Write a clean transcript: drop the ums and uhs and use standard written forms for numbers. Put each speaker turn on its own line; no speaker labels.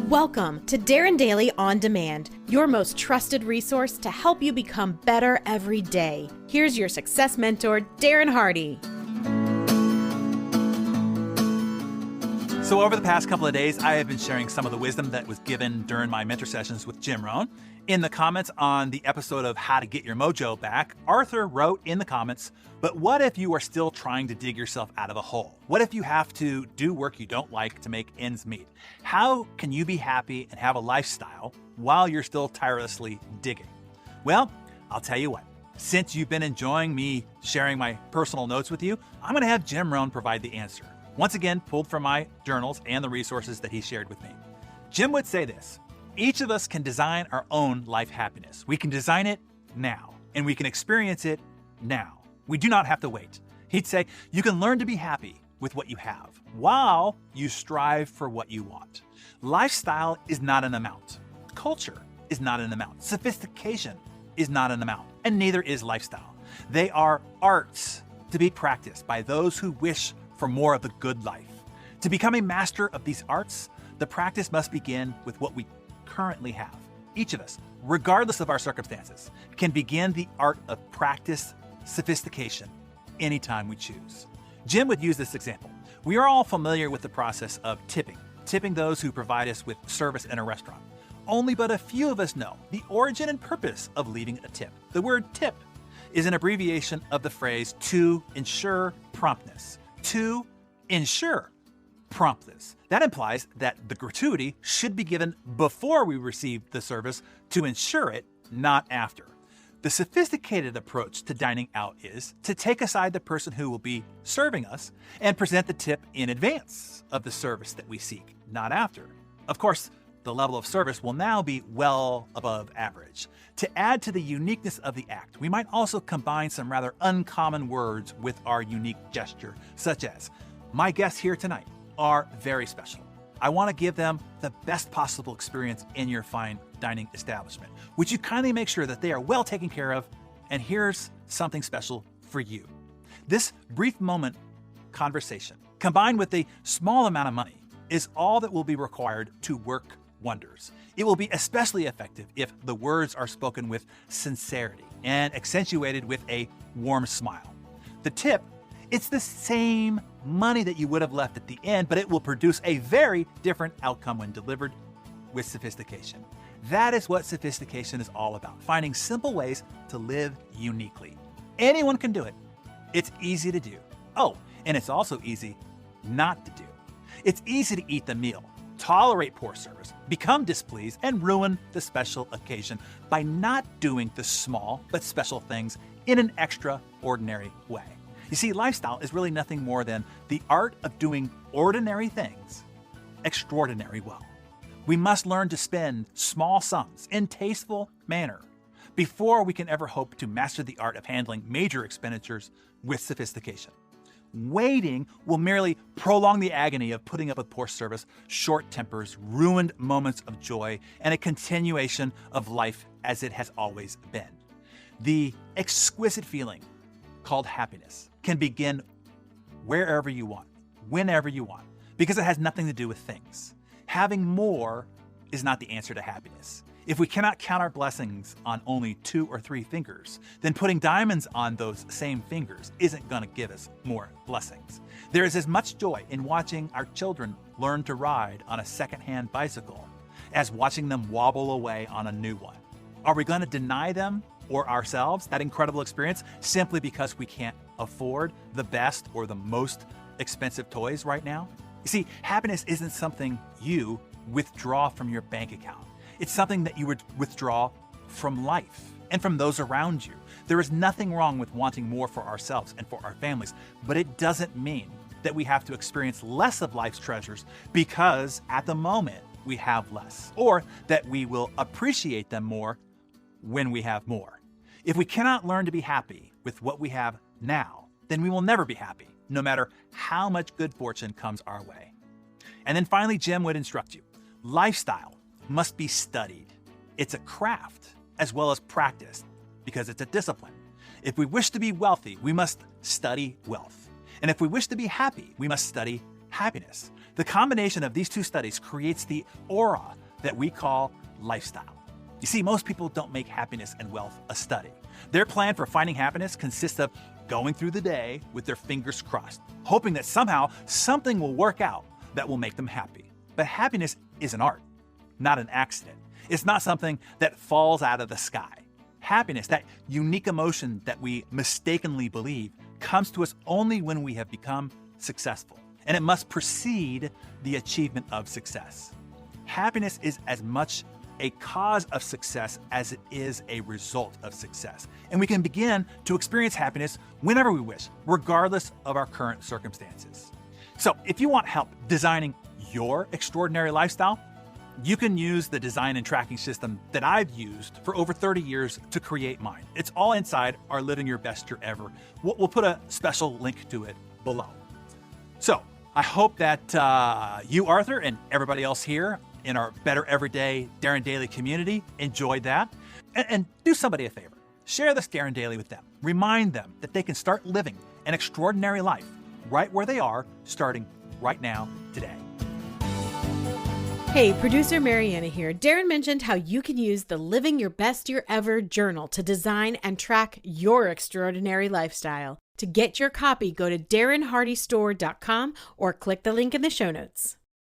Welcome to Darren Daily On Demand, your most trusted resource to help you become better every day. Here's your success mentor, Darren Hardy.
So over the past couple of days, I have been sharing some of the wisdom that was given during my mentor sessions with Jim Rohn. In the comments on the episode of How to Get Your Mojo Back, Arthur wrote in the comments, but what if you are still trying to dig yourself out of a hole? What if you have to do work you don't like to make ends meet? How can you be happy and have a lifestyle while you're still tirelessly digging? Well, I'll tell you what. Since you've been enjoying me sharing my personal notes with you, I'm going to have Jim Rohn provide the answer. Once again, pulled from my journals and the resources that he shared with me. Jim would say this: each of us can design our own life happiness. We can design it now, and we can experience it now. We do not have to wait. He'd say, you can learn to be happy with what you have while you strive for what you want. Lifestyle is not an amount. Culture is not an amount. Sophistication is not an amount, and neither is lifestyle. They are arts to be practiced by those who wish for more of the good life. To become a master of these arts, the practice must begin with what we currently have. Each of us, regardless of our circumstances, can begin the art of practice sophistication anytime we choose. Jim would use this example. We are all familiar with the process of tipping those who provide us with service in a restaurant. Only but a few of us know the origin and purpose of leaving a tip. The word tip is an abbreviation of the phrase to ensure promptness. To ensure promptness. That implies that the gratuity should be given before we receive the service to ensure it, not after. The sophisticated approach to dining out is to take aside the person who will be serving us and present the tip in advance of the service that we seek, not after. Of course, the level of service will now be well above average. To add to the uniqueness of the act, we might also combine some rather uncommon words with our unique gesture, such as, my guests here tonight are very special. I want to give them the best possible experience in your fine dining establishment. Would you kindly make sure that they are well taken care of? And here's something special for you. This brief moment conversation, combined with a small amount of money, is all that will be required to work wonders. It will be especially effective if the words are spoken with sincerity and accentuated with a warm smile. The tip, it's the same money that you would have left at the end, but it will produce a very different outcome when delivered with sophistication. That is what sophistication is all about, finding simple ways to live uniquely. Anyone can do it. It's easy to do. Oh, and it's also easy not to do. It's easy to eat the meal, tolerate poor service, become displeased, and ruin the special occasion by not doing the small but special things in an extraordinary way. You see, lifestyle is really nothing more than the art of doing ordinary things extraordinary well. We must learn to spend small sums in tasteful manner before we can ever hope to master the art of handling major expenditures with sophistication. Waiting will merely prolong the agony of putting up with poor service, short tempers, ruined moments of joy, and a continuation of life as it has always been. The exquisite feeling called happiness can begin wherever you want, whenever you want, because it has nothing to do with things. Having more is not the answer to happiness. If we cannot count our blessings on only 2 or 3 fingers, then putting diamonds on those same fingers isn't going to give us more blessings. There is as much joy in watching our children learn to ride on a second-hand bicycle as watching them wobble away on a new one. Are we going to deny them or ourselves that incredible experience simply because we can't afford the best or the most expensive toys right now? You see, happiness isn't something you withdraw from your bank account. It's something that you would withdraw from life and from those around you. There is nothing wrong with wanting more for ourselves and for our families, but it doesn't mean that we have to experience less of life's treasures because at the moment we have less, or that we will appreciate them more when we have more. If we cannot learn to be happy with what we have now, then we will never be happy, no matter how much good fortune comes our way. And then finally, Jim would instruct you. Lifestyle must be studied. It's a craft as well as practiced because it's a discipline. If we wish to be wealthy, we must study wealth. And if we wish to be happy, we must study happiness. The combination of these two studies creates the aura that we call lifestyle. You see, most people don't make happiness and wealth a study. Their plan for finding happiness consists of going through the day with their fingers crossed, hoping that somehow something will work out that will make them happy. But happiness is an art, not an accident. It's not something that falls out of the sky. Happiness, that unique emotion that we mistakenly believe, comes to us only when we have become successful, and it must precede the achievement of success. Happiness is as much a cause of success as it is a result of success. And we can begin to experience happiness whenever we wish, regardless of our current circumstances. So if you want help designing your extraordinary lifestyle, you can use the design and tracking system that I've used for over 30 years to create mine. It's all inside our Living Your Best Year Ever. We'll put a special link to it below. So I hope that you, Arthur, and everybody else here in our Better Everyday Darren Daily community enjoyed that. And do somebody a favor. Share this Darren Daily with them. Remind them that they can start living an extraordinary life right where they are, starting right now, today.
Hey, producer Mariana here. Darren mentioned how you can use the Living Your Best Year Ever journal to design and track your extraordinary lifestyle. To get your copy, go to darrenhardystore.com or click the link in the show notes.